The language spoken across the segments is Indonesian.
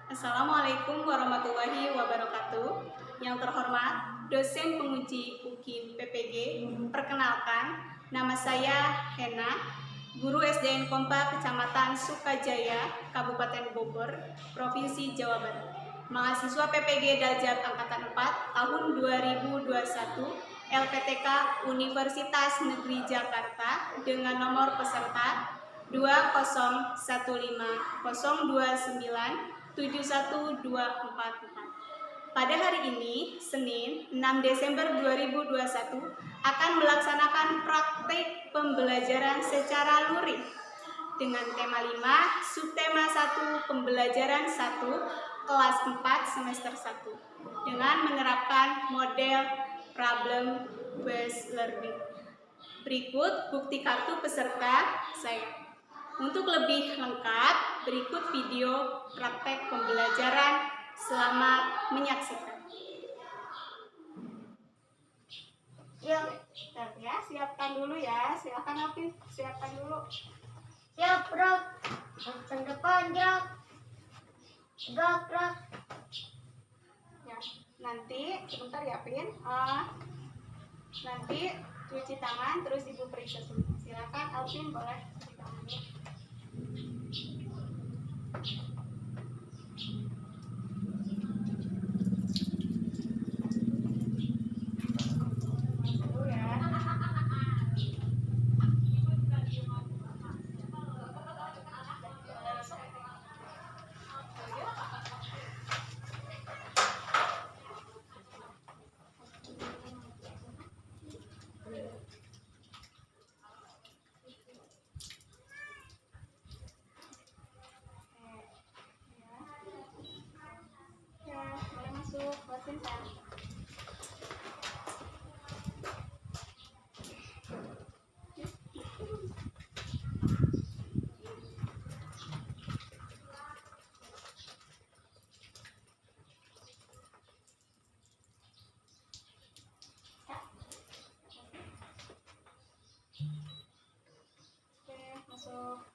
Assalamualaikum warahmatullahi wabarakatuh. Yang terhormat, dosen penguji UKIM PPG, perkenalkan, nama saya Hena, guru SDN Kompa Kecamatan Sukajaya, Kabupaten Bogor, Provinsi Jawa Barat. Mahasiswa PPG Daljat Angkatan 4 tahun 2021, LPTK Universitas Negeri Jakarta dengan nomor peserta 20150297124. Pada hari ini, Senin 6 Desember 2021, akan melaksanakan praktik pembelajaran secara luring dengan tema 5, subtema 1, pembelajaran 1, kelas 4, semester 1, dengan menerapkan model problem based learning. Berikut bukti kartu peserta saya. Untuk lebih lengkap, berikut video praktek pembelajaran. Selamat menyaksikan. Ya, siapkan dulu ya. Silakan Afif, siapkan dulu. Siap, Bro. Ke depan, gerak. Gerak. Ya, nanti sebentar ya, Pin. Nanti cuci tangan, terus Ibu periksa dulu. Silakan, Alvin, boleh cuci tangannya. Boleh masuk, buatin saya. Masuk.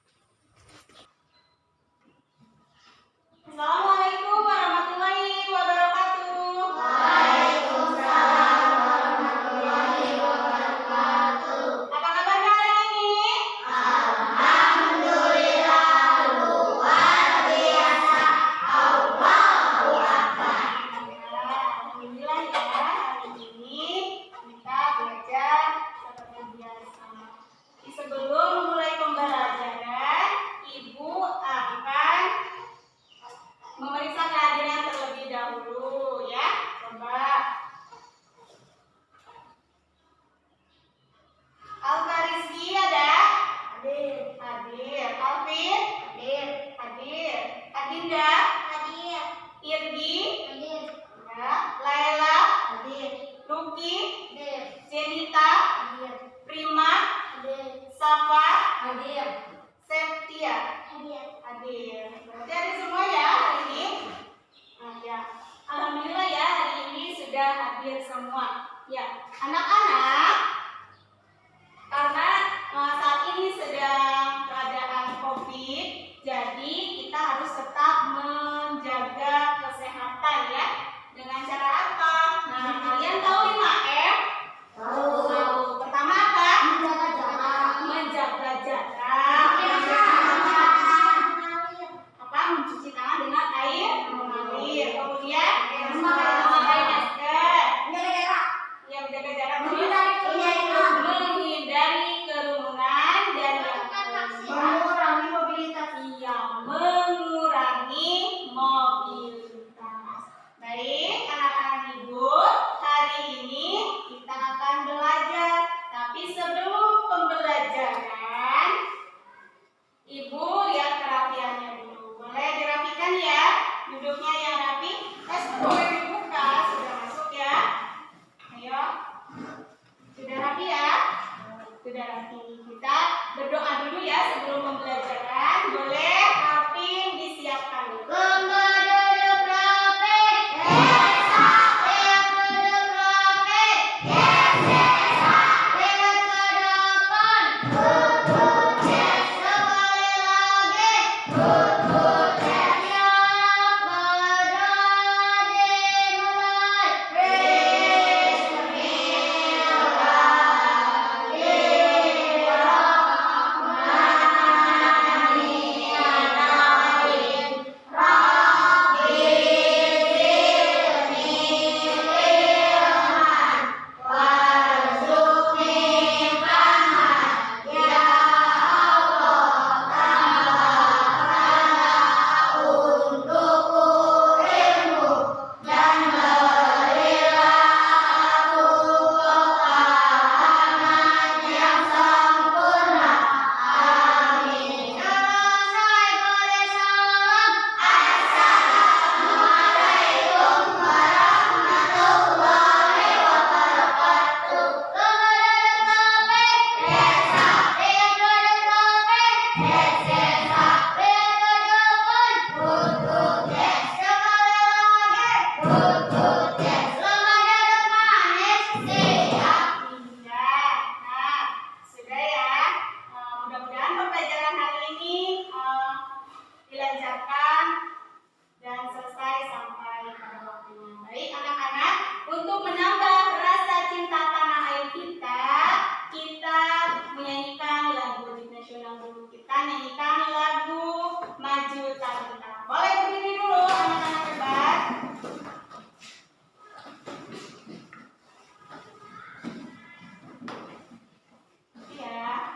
Assalamualaikum warahmatullahi wabarakatuh. Waalaikumsalam warahmatullahi wabarakatuh. Apa kabarnya hari ini? Alhamdulillah, luar biasa. Allahu Akbar. Alhamdulillah ya, hari ini kita belajar seperti biasa. Sebelum mulai pembelajaran, Ibu akan memeriksa kehadiran terlebih dahulu ya. Coba. Al-Farizki ada? Hadir. Hadir. Alvin? Hadir. Hadir. Adinda? Hadir. Irgi? Hadir. Ya. Laila? Hadir. Ruki? Hadir. Zenita? Hadir. Prima? Hadir. Safa? Hadir. Septia? Hadir. Hadir. Berarti ada semua ya hari ini? Nah, ya. Alhamdulillah ya, hari ini sudah hadir semua. Ya, anak-anak, karena saat ini sedang keadaan COVID, jadi kita harus tetap dilancarkan dan selesai sampai pada waktunya. Baik anak-anak, untuk menambah rasa cinta tanah air kita, kita menyanyikan lagu nasional dulu. Kita nyanyikan lagu Maju Tak Gentar. Boleh berdiri dulu anak-anak hebat. Ya.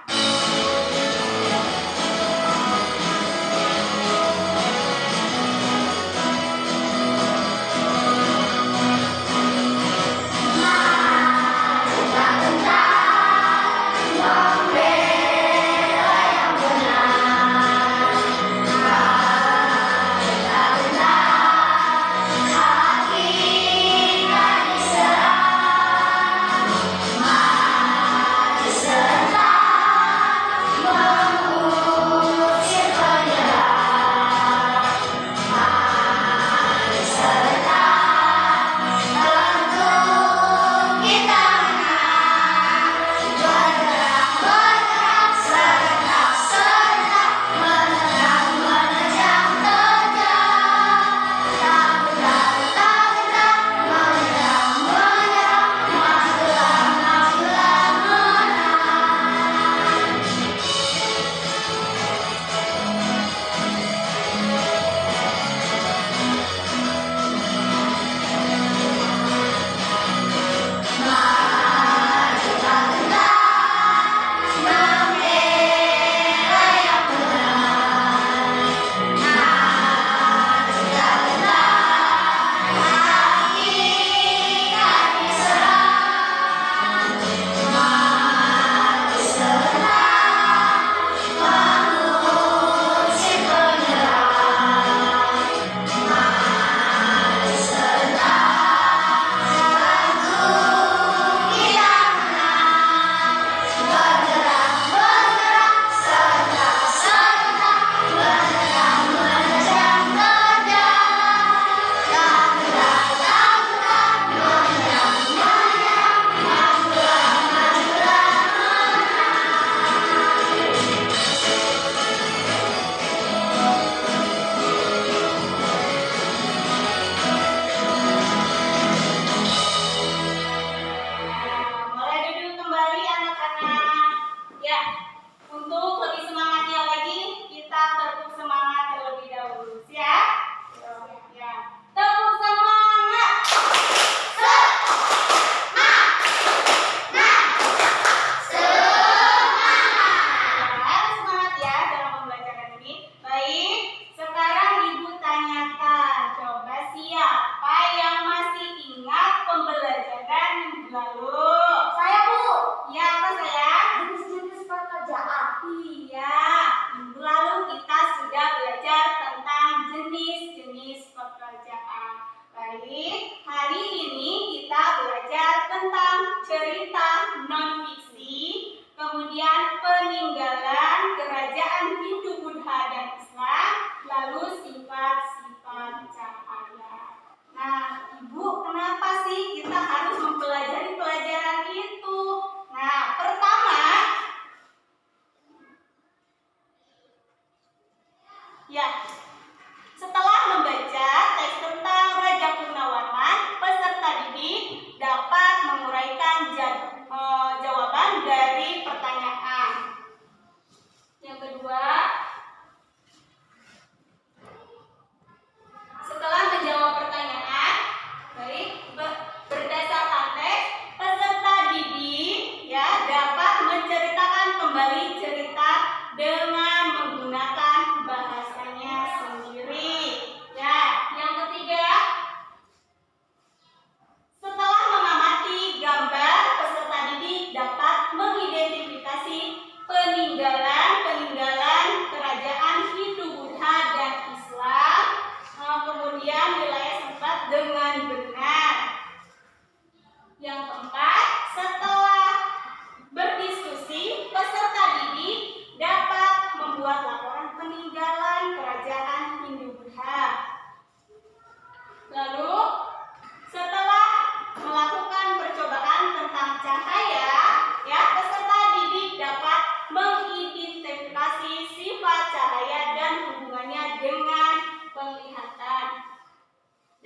dengan menggunakan bahasanya sendiri.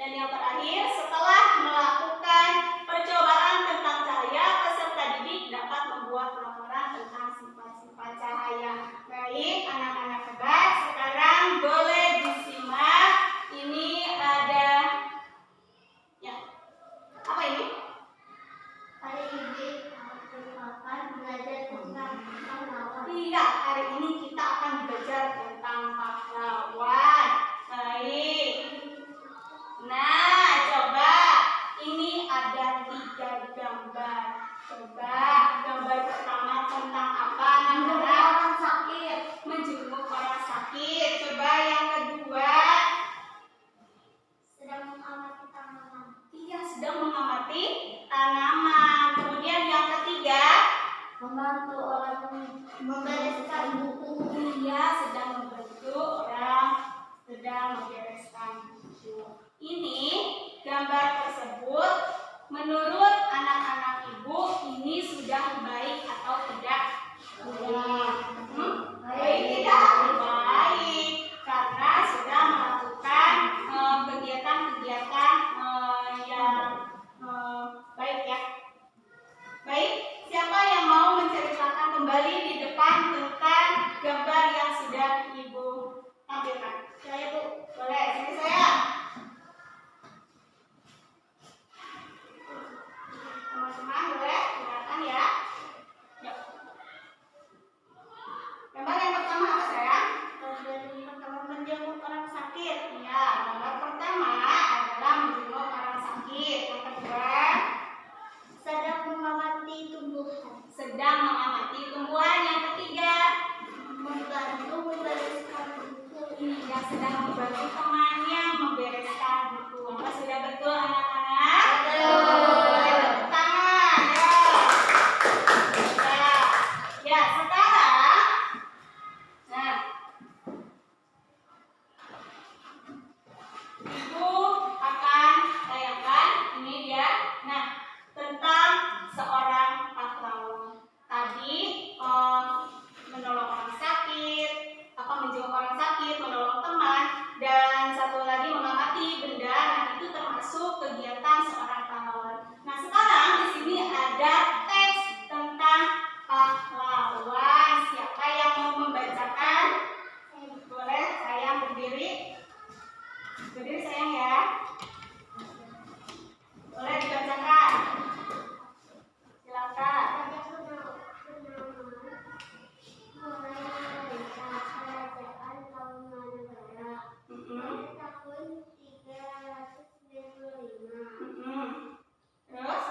Dan yang terakhir, setelah melakukan percobaan tentang cahaya, peserta didik dapat membuat laporan tentang sifat-sifat cahaya. Baik, anak-anak hebat, sekarang boleh disimak. Ini ada, ya, apa ini? Hari ini akan belajar tentang pahlawan. Iya, hari ini kita akan belajar tentang pahlawan. Baik. Nah, coba ini ada 3 gambar. Coba gambar pertama tentang apa? Orang sakit. Menjenguk orang sakit. Coba yang kedua. Sedang mengamati tanaman. Iya, sedang mengamati tanaman. Kemudian yang ketiga, Membantu orang membereskan buku. dia sedang membantu orang sedang membereskan buku. Ini gambar tersebut menurut anak-anak ibu ini sudah baik atau tidak? Baik tidak? Baik, karena sudah melakukan kegiatan-kegiatan yang baik ya. Baik, siapa yang mau menceritakan kembali di depan tentang gambar yang sudah ibu tampilkan? Saya bu, boleh. Sini saya. Teman-teman boleh silakan ya. Yuk. Gambar yang pertama apa sayang? Gambar yang pertama menjenguk orang sakit. Ya, gambar pertama adalah menjenguk orang sakit. Yang kedua, Sedang mengamati tumbuhan. sedang mengamati tumbuhan. Yang ketiga, Membantu membereskan buku. iya, sedang membantu temannya membereskan buku. Apa sudah betul anak-anak? Boleh tepuk tangan, ya. Ya, sekarang, nah, ibu akan tayangkan ini dia. Nah, tentang seorang pahlawan. Tadi menolong orang sakit, menjenguk orang sakit, menolong teman, dan satu lagi mengamati benda. Nah, itu termasuk kegiatan seorang pahlawan. Nah, sekarang di sini ada teks tentang pahlawan. Siapa yang mau membacakan? Boleh, sayang berdiri. Berdiri sayang ya. Boleh dibacakan. Silakan. Terus?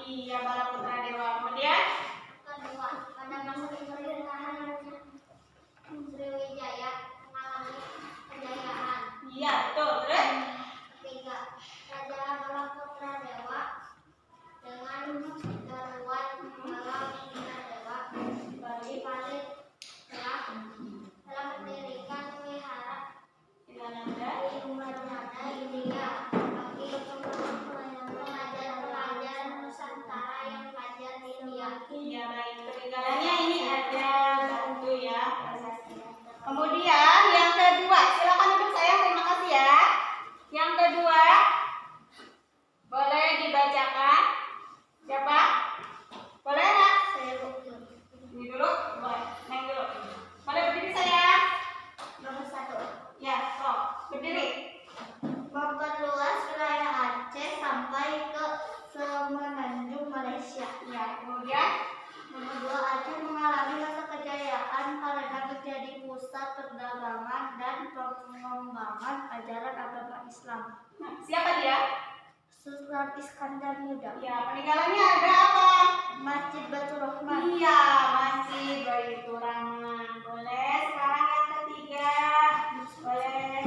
Iya, Bala Putra Dewa. Kemudian Kedua, pada masa pemerintahan Sriwijaya mengalami kejayaan. iya, betul. Terus Ketiga, Raja Bala Putra Dewa dengan Garuan Bala Putra Dewa Bali telah mendirikan wihara Ilananda. di Umbarnada, India bagi pelajar Nusantara yang belajar di India. Iya, baik. Peninggalannya ini ada batu ya. Kemudian yang kedua, silakan duduk sayang. Terima kasih ya. Yang kedua, boleh dibacakan. Siapa? Boleh nggak? Ini dulu. Boleh. Neng dulu. Boleh berdiri sayang. Nomor 1. Ya, sok. Berdiri. Memperluas wilayah Aceh sampai ke semenanjung Malaysia. Ya, kemudian Nomor 2, Aceh mengalami masa kejayaan karena menjadi pusat perdagangan dan pengembangan ajaran agama Islam. nah, siapa dia? Sultan Iskandar Muda. Ya, peninggalannya ada apa? Masjid Baitur Rahman. Iya, masih Baitur Rahman. Boleh. Sekarang yang ketiga. Boleh.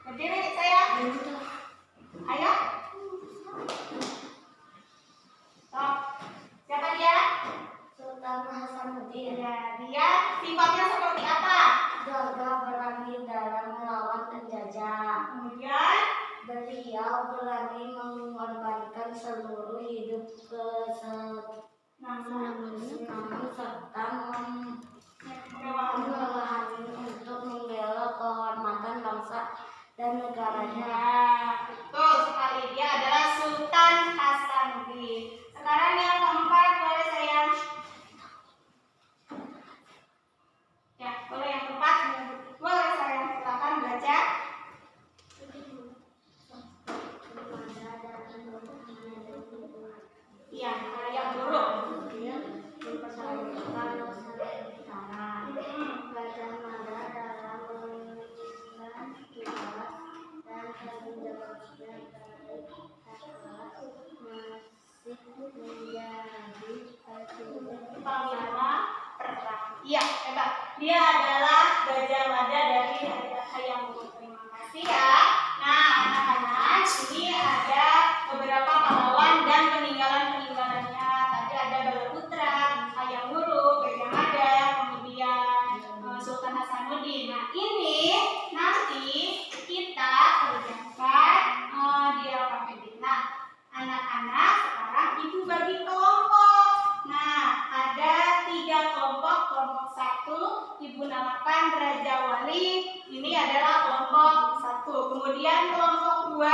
Berdiri sayang. Ayo. Stop. Siapa dia? Sultan Hasanuddin. Ya, dia sifatnya seperti apa? Gagah berani dalam melawan penjajah. Kemudian Beliau berani mengorbankan seluruh hidup namun serta memperlahan untuk membela kehormatan bangsa dan negaranya. ya, betul sekali. Dia adalah Sultan Hasanuddin. Sekarang yang keempat, boleh sayang. Ya, boleh yang keempat. Boleh sayang. Silakan baca. Iya, ada yang buruk. Gajah Mada dalam menginginkan kibat dan terjawabnya dari masih menjadi Panglima perang. Iya, hebat. Dia adalah Gajah Mada dari Hayam Wuruk. Terima kasih ya. Nah, anak-anak, ini ada beberapa pahlawan dan peninggalannya. Tadi ada Bala Putra, Hayam Wuruk, Gajah Mada, kemudian Sultan Hasanuddin. Nah, ini nanti kita kerjakan di LKPD. Nah, anak-anak sekarang ibu bagi kelompok. Nah, ada 3 kelompok. Kelompok 1 ibu namakan Raja Wali. Ini adalah kelompok 1. Kemudian kelompok 2,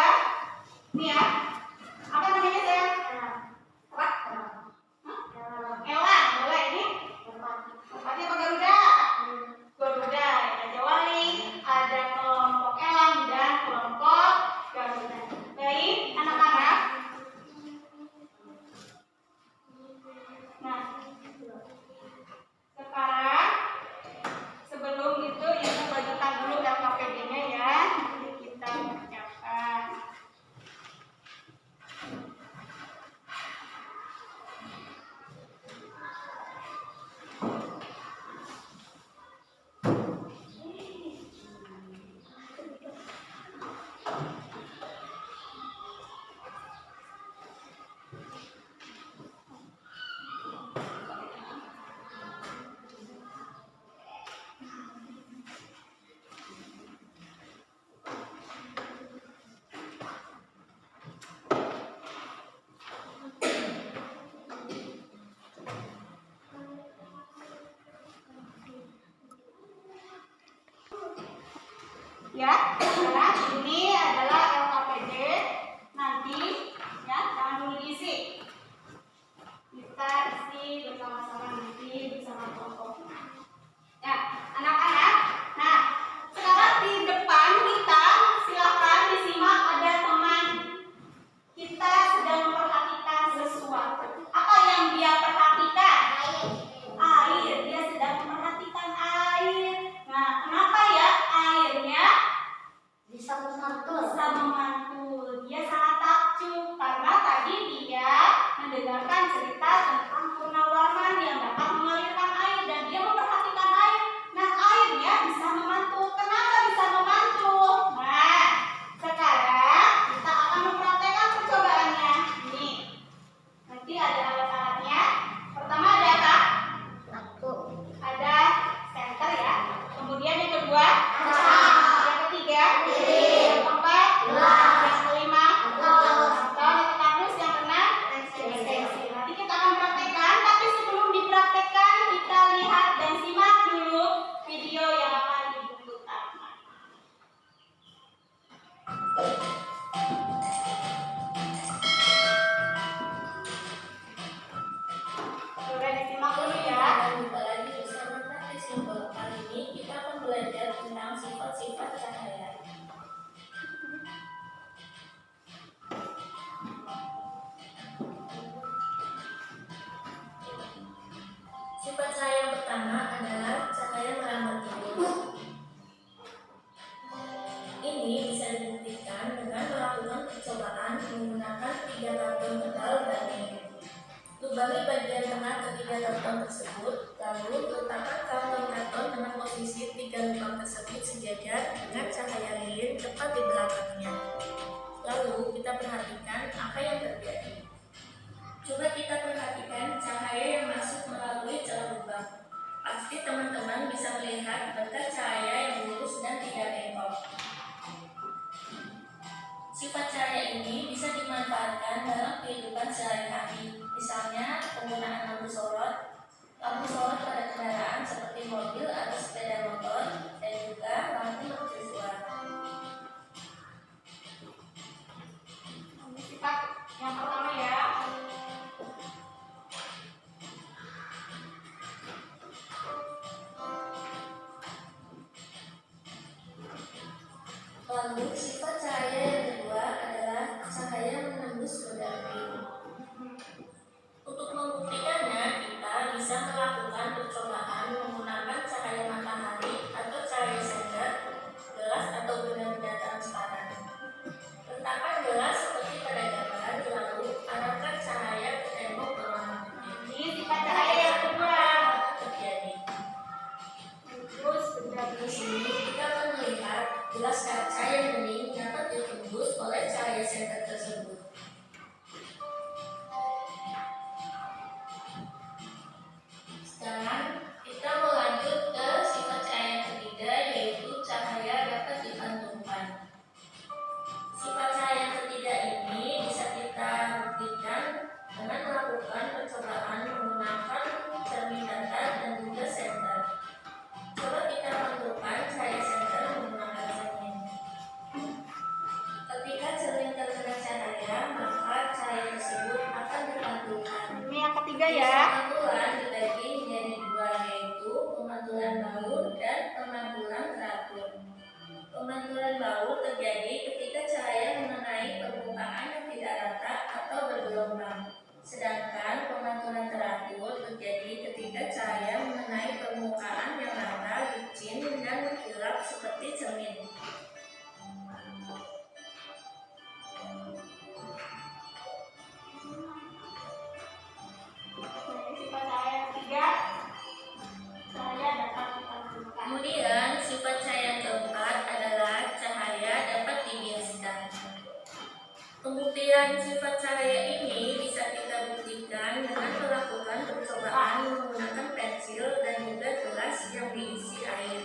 ini ya. Apa namanya sayang? Apa? Elang. Boleh ini? Tempatnya apa Garuda? Garuda. Raja Wali. Ada kelompok Elang dan kelompok Garuda. Baik, anak-anak. Nah, sekarang sebelum itu ibu bagikan dulu LKPD-nya ya. Nanti kita kerjakan. Ya, sekarang ini adalah LKPD. Nanti ya, jangan dulu diisi. Kita isi bersama-sama nanti bersama kelompok. Ya, anak-anak. Nah, sekarang di depan kita silakan disimak ada teman. Kita sedang memperhatikan sesuatu. Apa yang dia perhatikan? Air. Dia sedang memperhatikan air. Nah, kenapa ya airnya dan miring. Lubangi bagian tengah ketiga karton tersebut, lalu letakkan karton-karton dengan posisi 3 lubang tersebut sejajar dengan cahaya lilin tepat di belakangnya. Lalu kita perhatikan apa yang terjadi. Coba kita perhatikan cahaya yang masuk melalui celah lubang. Pasti teman-teman bisa melihat berkat cahaya yang lurus dan tidak bengkok. Sifat cahaya ini bisa dimanfaatkan dalam kehidupan sehari-hari. Misalnya penggunaan lampu sorot pada kendaraan seperti mobil atau sepeda motor, dan juga lampu mercusuar. Sifat yang pertama ya. Lalu sifat cahaya yang kedua adalah cahaya menembus roda api. Untuk membuktikannya, kita bisa melakukan percobaan menggunakan cahaya matahari atau cahaya senter, gelas atau benda-benda transparan. Letakkan gelas seperti pada gambar, lalu arahkan cahaya ke tembok berwarna putih. Ini sifat cahaya yang kedua. Terjadi. Terus Di sini kita akan melihat gelas kaca yang bening dapat ditembus oleh cahaya senter tersebut. Sekarang kita mau lanjut ke sifat cahaya ketiga, yaitu cahaya dapat dipantulkan. Sifat cahaya ketiga ini bisa kita buktikan dengan melakukan percobaan menggunakan cermin datar dan juga senter. Coba kita pantulkan cahaya senter menggunakan cermin. Ketika cermin terkena cahaya, maka cahaya tersebut akan dipantulkan. ini yang ketiga ya. Pemantulan dibagi menjadi dua, yaitu pemantulan baur dan pemantulan teratur. Pemantulan baur terjadi ketika cahaya mengenai permukaan yang tidak rata atau bergelombang. Sedangkan pemantulan teratur terjadi ketika cahaya mengenai permukaan yang rata, licin, dan mengkilap seperti cermin. Ini sifat cahaya yang ketiga. Cahaya dapat dipantulkan. Kemudian sifat cahaya keempat adalah cahaya dapat dibiaskan. Pembuktian sifat cahaya ini bisa kita buktikan dengan melakukan percobaan menggunakan pensil dan juga gelas yang diisi air.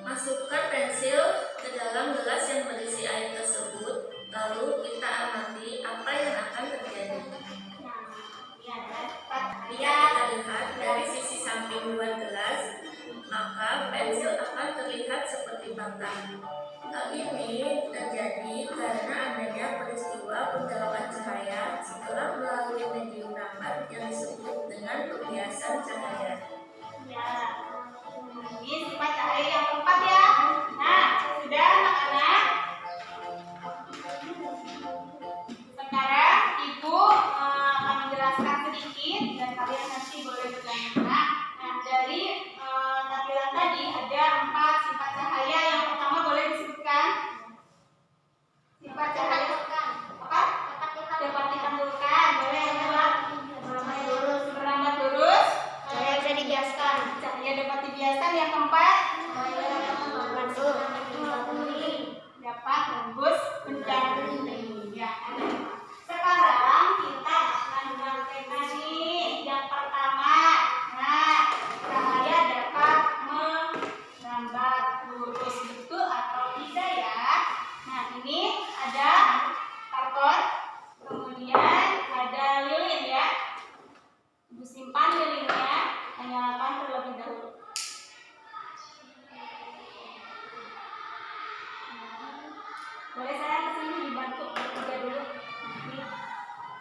Masukkan pensil ke dalam gelas yang berisi air tersebut, lalu kita amati apa yang akan terjadi. Nah, ini ada sifat Bila cahaya. kita lihat dari sisi samping luar gelas, maka pensil akan terlihat seperti batang. Hal ini terjadi karena adanya peristiwa penggelapan cahaya setelah melalui medium rapat yang disebut dengan pembiasan cahaya. Ya. Ini sifat cahaya yang keempat ya. Nah, sudah anak-anak. Sekarang Ibu akan menjelaskan sedikit dan kalian nanti boleh bertanya. Nah, dari tampilan tadi ada 4 sifat cahaya. Yang pertama boleh disebutkan. Sifat cahaya apa? Dapat dipantulkan. Boleh yang kedua? Merambat lurus. Cahaya bisa dibiaskan. Cahaya dapat dibiaskan. Yang keempat dapat tembus benda bening. Ya. Sekarang kita akan mempraktekkan nih yang pertama. Nah, cahaya dapat merambat lurus, betul atau tidak ya? Nah, ini ada karton, kemudian ada lilin ya. Ibu simpan lilinnya, nyalakan terlebih dahulu. Boleh saya kesini dibantu bertiga dulu.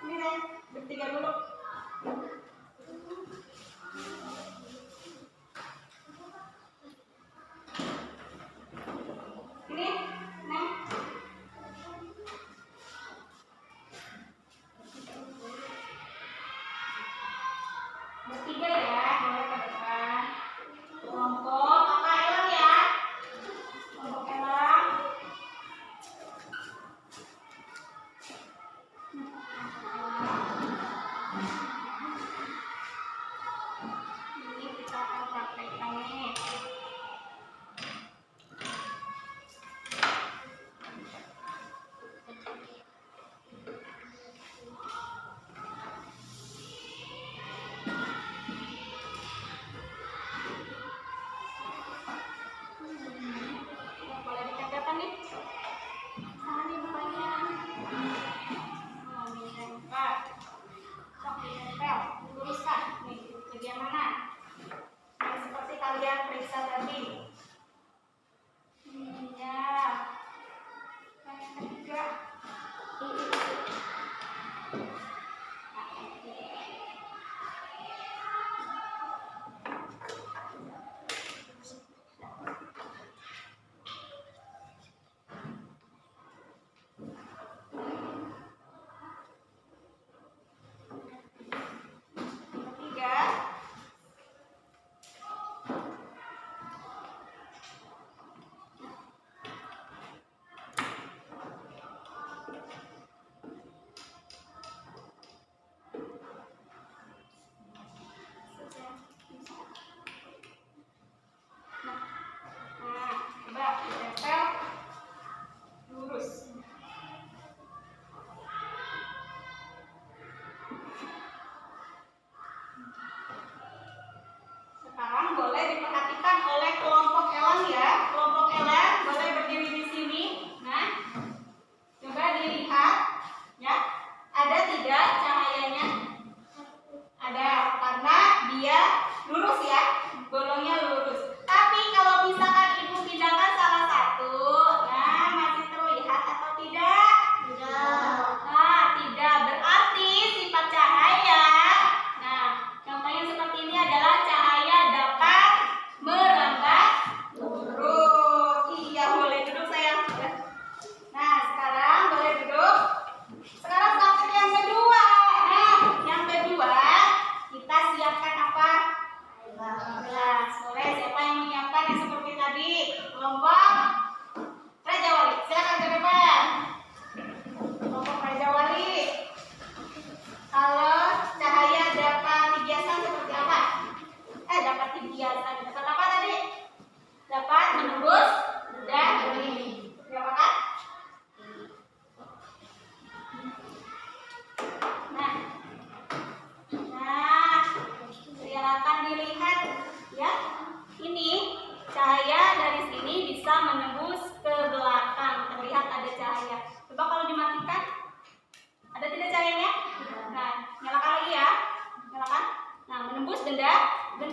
Ini saya bertiga dulu. Ini, Neng. Bertiga ya, boleh ke depan. Kelompok kakak Elang ya. Kelompok Elang.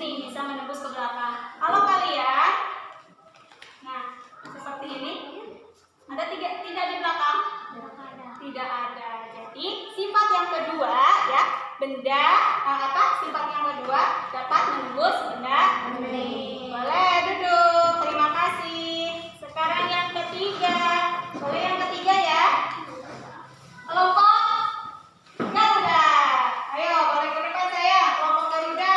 Ini bisa menembus ke belakang. Kalau kalian, nah seperti ini, ada tidak di belakang? Tidak ada. Jadi sifat yang kedua ya, benda sifat yang kedua dapat menembus benda bening. Boleh duduk. Terima kasih. Sekarang yang ketiga. Boleh yang ketiga ya. Kelompok Garuda. Ayo, boleh ke depan saya. Kelompok Garuda.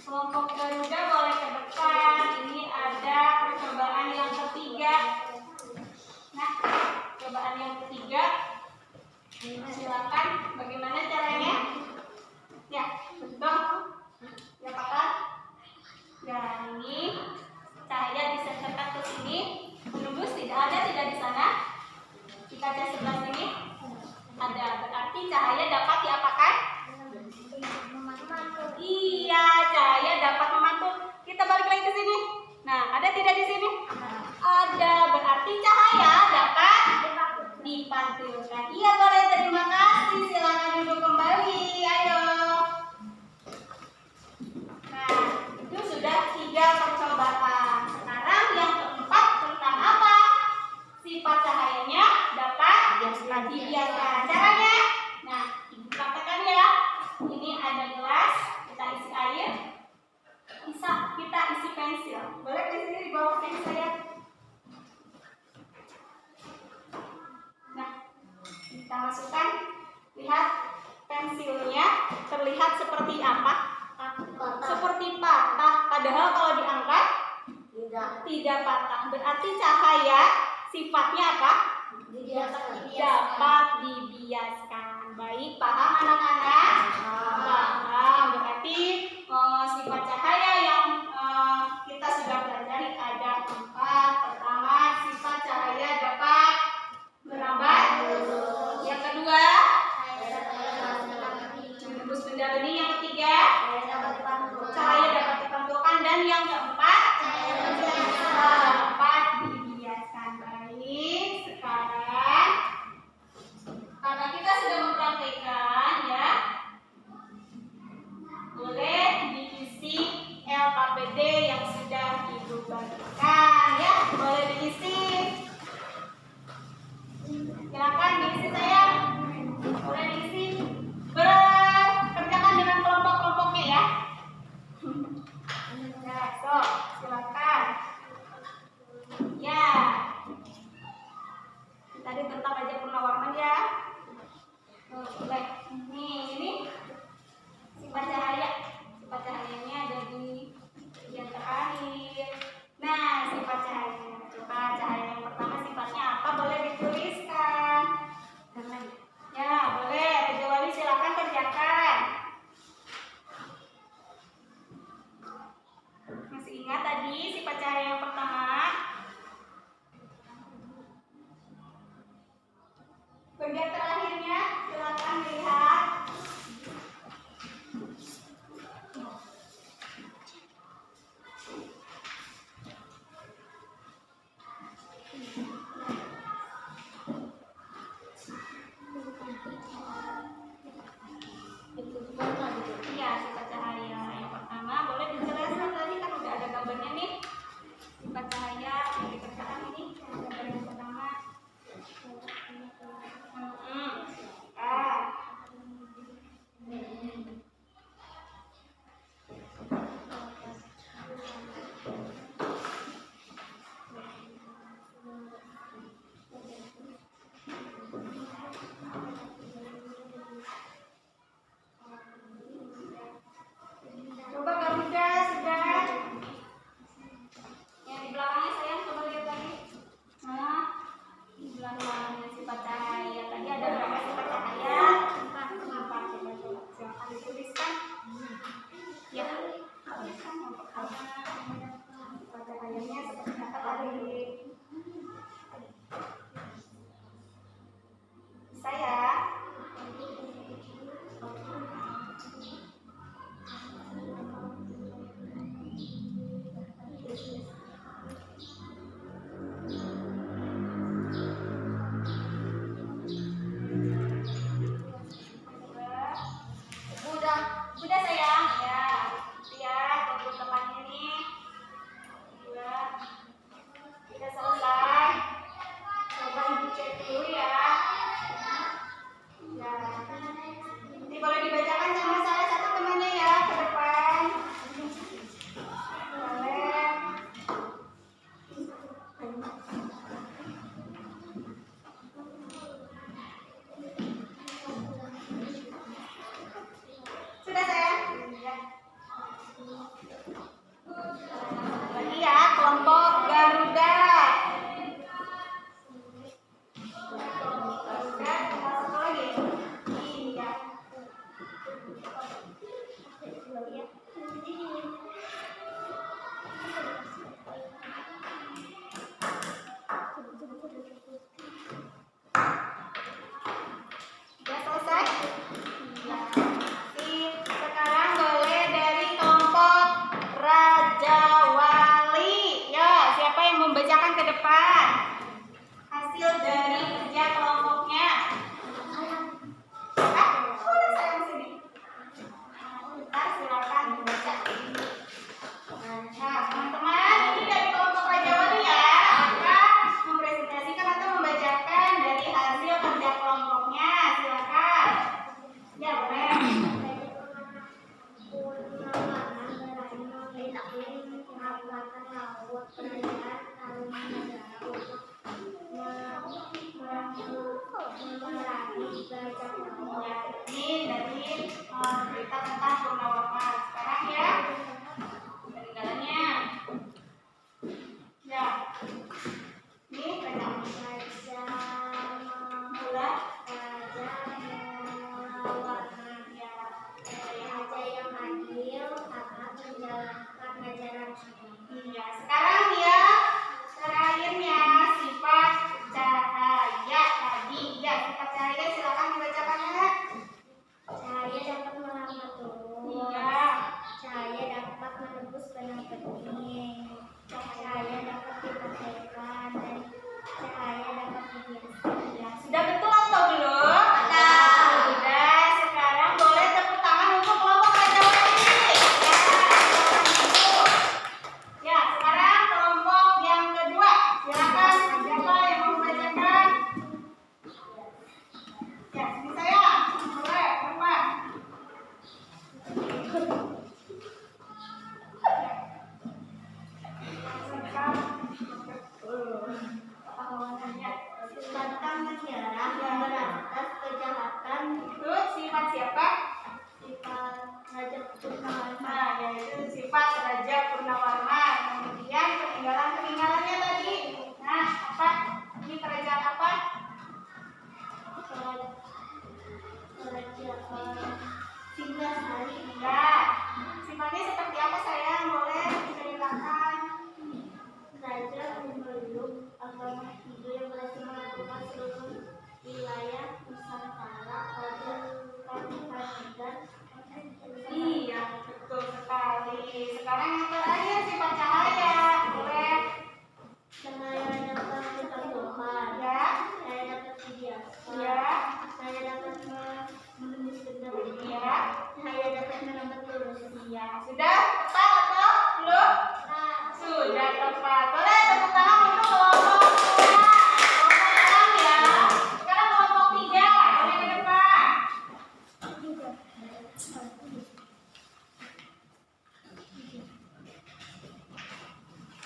Kelompok Garuda boleh ke depan. Ini ada percobaan yang ketiga. Nah, percobaan yang ketiga. Silakan. Bagaimana caranya? Ya, betul. Ya, Pak. Ya, ini cahaya disenterkan ke sini. Menembus tidak di sana. Di kaca sebelah sini ada. Berarti cahaya dapat diapakan? Iya, cahaya dapat memantul. Kita balik lagi ke sini. Nah, ada tidak di sini? Ada. Berarti cahaya dapat dipantulkan. Iya, boleh. Terima kasih. Silakan duduk kembali. Ayo. Nah, itu sudah 3 percobaan. Sekarang yang keempat tentang apa? Sifat cahayanya dapat dibiarkan. Caranya? Nah, ibu praktekkan ya. Ini ada gelas, kita isi air. Bisa kita isi pensil. Boleh di sini di bawah pensil saya. Nah, kita masukkan. Lihat pensilnya terlihat seperti apa? Seperti patah. Padahal kalau diangkat tidak patah. Berarti cahaya sifatnya apa? Dapat dibiaskan. Baik, paham anak-anak? Paham. Berarti sifat cahaya yang kita sudah pelajari ada 4. Pertama, sifat cahaya dapat merambat. Yang kedua, menembus benda bening. Yang ketiga, cahaya dapat dipantulkan. Dan yang keempat, dapat dibiaskan. Baik, sekarang karena kita sudah mempraktikkan ya, boleh diisi LKPD yang sudah ibu bagikan ya, boleh diisi. Silakan diisi saya, boleh diisi. Kerjakan dengan kelompok-kelompoknya ya. Ya, so silakan. Ya. Tadi tentang Raja Purnawarman ya. Boleh. Ini sifat cahaya. Sifat cahayanya ada di bagian terakhir. Nah, sifat cahayanya. Coba cahaya yang pertama sifatnya apa? Boleh dituliskan. Ya, boleh. Kecuali silakan kerjakan. Masih ingat tadi sifat cahaya yang pertama? Bagian terakhirnya silakan lihat. Iya, sifat cahaya yang pertama boleh dijelaskan tadi kan udah ada gambarnya nih. Sifat cahaya yang dikerjakan ini gambar yang pertama. cerita tentang Purnawarman. Sekarang ya, peninggalannya. Ya, ini kerajaan Raja Mula. Raja Mulawarman, Ya, raja yang adil karena menjalankan ajaran agama. iya. Sekarang ya, terakhirnya sifat cahaya tadi. Ya, sifat cahaya silakan dibacakan ya. Cahaya dapat melambat turun. Iya. Cahaya dapat menembus benang bening. Cahaya dapat dipakaikan dan cahaya dapat dihiaskan. Ya, sudah betul atau belum? Sudah. Sekarang boleh tepuk tangan untuk kelompok Raja Wali. Ya, sekarang kelompok yang kedua. Silakan siapa yang mau membacakan? Ya, ini saya. Boleh, Bapak. Tentang menyerah, memberantas kejahatan, Itu sifat siapa? sifat Raja Purnawarman. Nah, yaitu sifat Raja Purnawarman. Kemudian peninggalannya tadi. Nah, apa? Ini kerajaan apa? Kerajaan Singasari. Ya. Sifatnya seperti apa sayang? Boleh diceritakan? Raja memeluk agama Hindu yang berhasil melakukan seluruh wilayah Nusantara. Raja Kanihan. Iya, betul sekali. Sekarang yang terakhir sifat cahaya. Boleh? Cahaya dapat ditentukan. Ya. Cahaya dapat dibiaskan. Ya. Cahaya dapat menembus benda. Ya. Cahaya dapat menambah lurus. Iya. Sudah tepat atau belum? Sudah tepat. Boleh tepuk tangan untuk kelompok 2. Kelompok dalam ya. Sekarang kelompok 3. Boleh ke depan.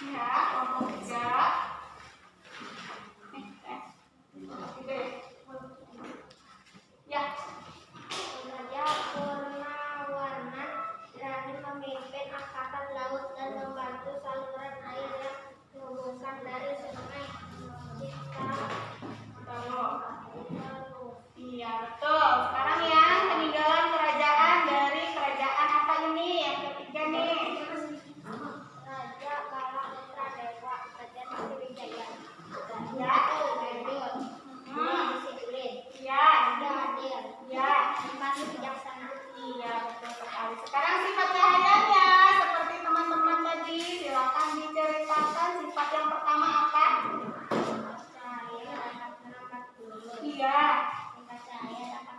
Ya, kelompok 3. Ya. Raja Purnawarman berani memimpin angkatan laut dan membantu saluran air yang menghubungkan dari sungai Citarum. Iya, betul. Sekarang yang peninggalan kerajaan dari kerajaan apa ini? Yang ketiga nih. Raja Bala Putra Dewa, Raja Sriwijaya. Ya. Disiplin. Ya. Raja adil. Ya. Tempatnya bijaksana. Iya, betul sekali. Sekarang sifat cahayanya seperti teman-teman tadi, silakan diceritakan sifat yang pertama apa? Cahaya dapat menambah turun. Iya. Sifat cahaya dapat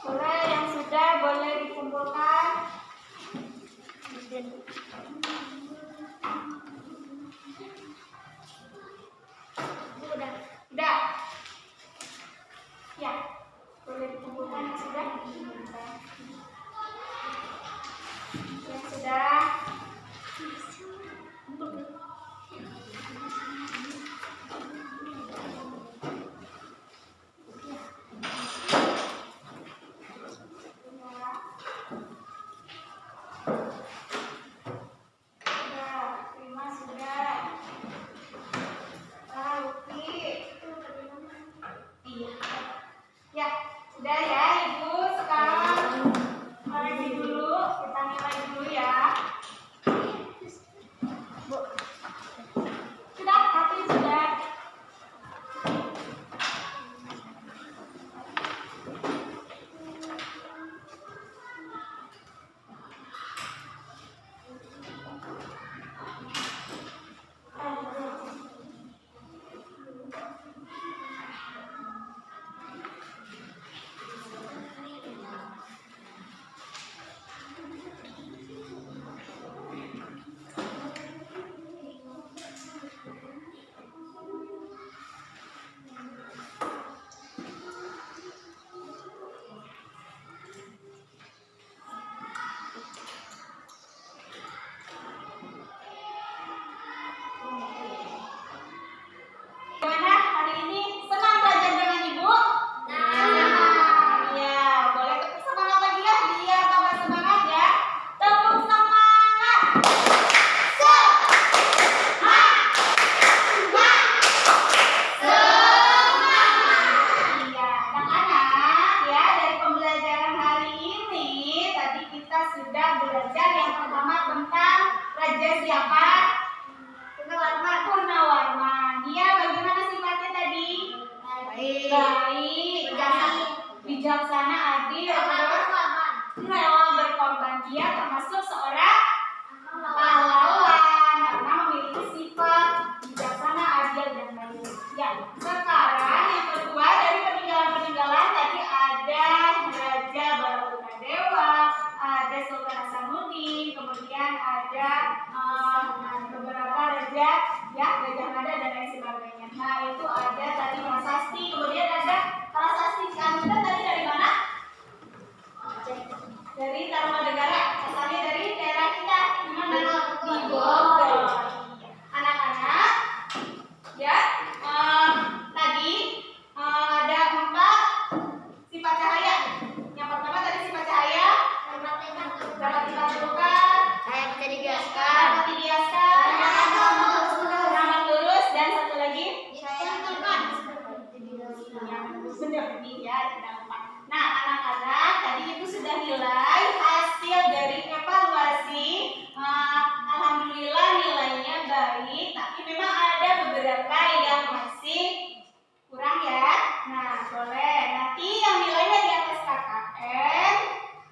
Boleh yang sudah boleh dikumpulkan. Udah. Ya, boleh dikumpulkan yang sudah. Yang sudah. Sudah ya Ibu, sekarang koreksi dulu, kita nilai dulu ya. Sudah, tapi sudah. Gimana hari ini? Senang belajar dengan Ibu? Ya, boleh tepuk semangat lagi ya, biar tambah semangat ya. Tepuk semangat. Iya, anak-anak ya, dari pembelajaran hari ini tadi kita sudah belajar yang pertama tentang raja siapa? Purnawarman. Dia bagaimana sifatnya tadi? Baik, bijaksana, adil, rela berkorban. Dia termasuk seorang pahlawan karena memiliki sifat bijaksana, adil, dan baik. Ya, sekarang yang kedua dari peninggalan-peninggalan tadi ada Raja Balakunadewa, ada Sultan Hasanuddin, kemudian ada beberapa raja, ya, Gajah Mada dan lain sebagainya. Nah, itu ada tadi prasasti, kemudian ada prasasti Kanada tadi dari mana? Dari Tarumanegara, asalnya dari daerah kita, di mana? Di Bogor. Anak-anak, ya, tadi ada 4 sifat cahaya. Yang pertama tadi sifat cahaya dapat ditampilkan, dapat dihiaskan, ramah lurus, dan satu lagi benar nih ya, tidak lupa. Nah, anak-anak tadi itu sudah nilai hasil dari evaluasi. Alhamdulillah nilainya baik, tapi memang ada beberapa yang masih kurang ya. Nah, boleh nanti yang nilainya di atas KKM,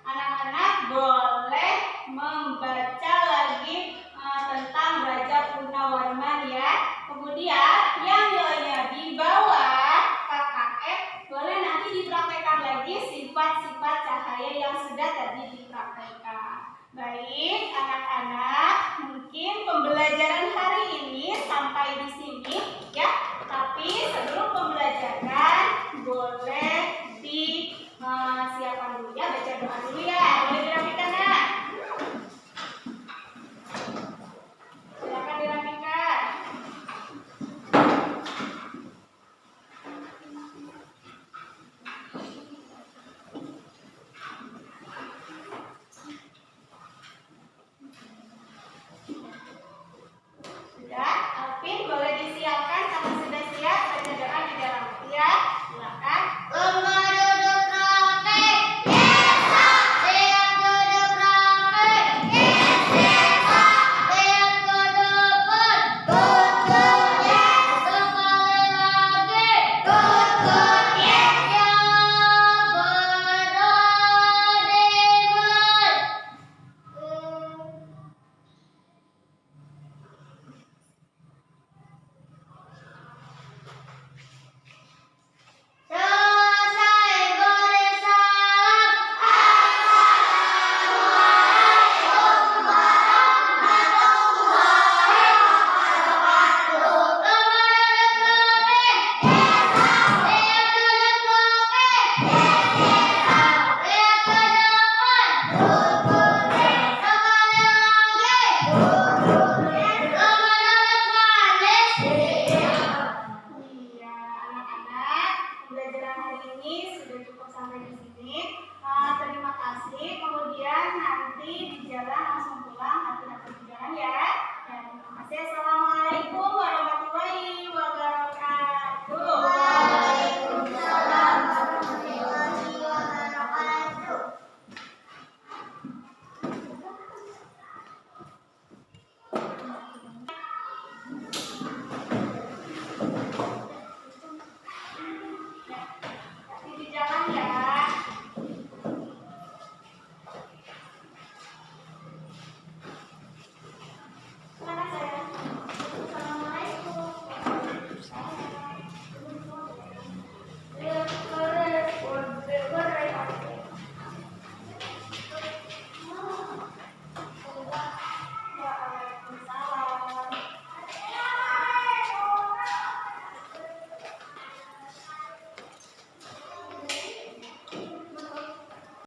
anak-anak boleh membaca lagi tentang Raja Purnawarman ya. Kemudian yang nilainya di bawah KKM boleh nanti dipraktekkan lagi sifat-sifat cahaya yang sudah tadi dipraktekkan. Baik, anak-anak, mungkin pembelajaran hari ini sampai di sini ya. Tapi sebelum pembelajaran boleh disiapkan dulu ya, baca doa dulu ya.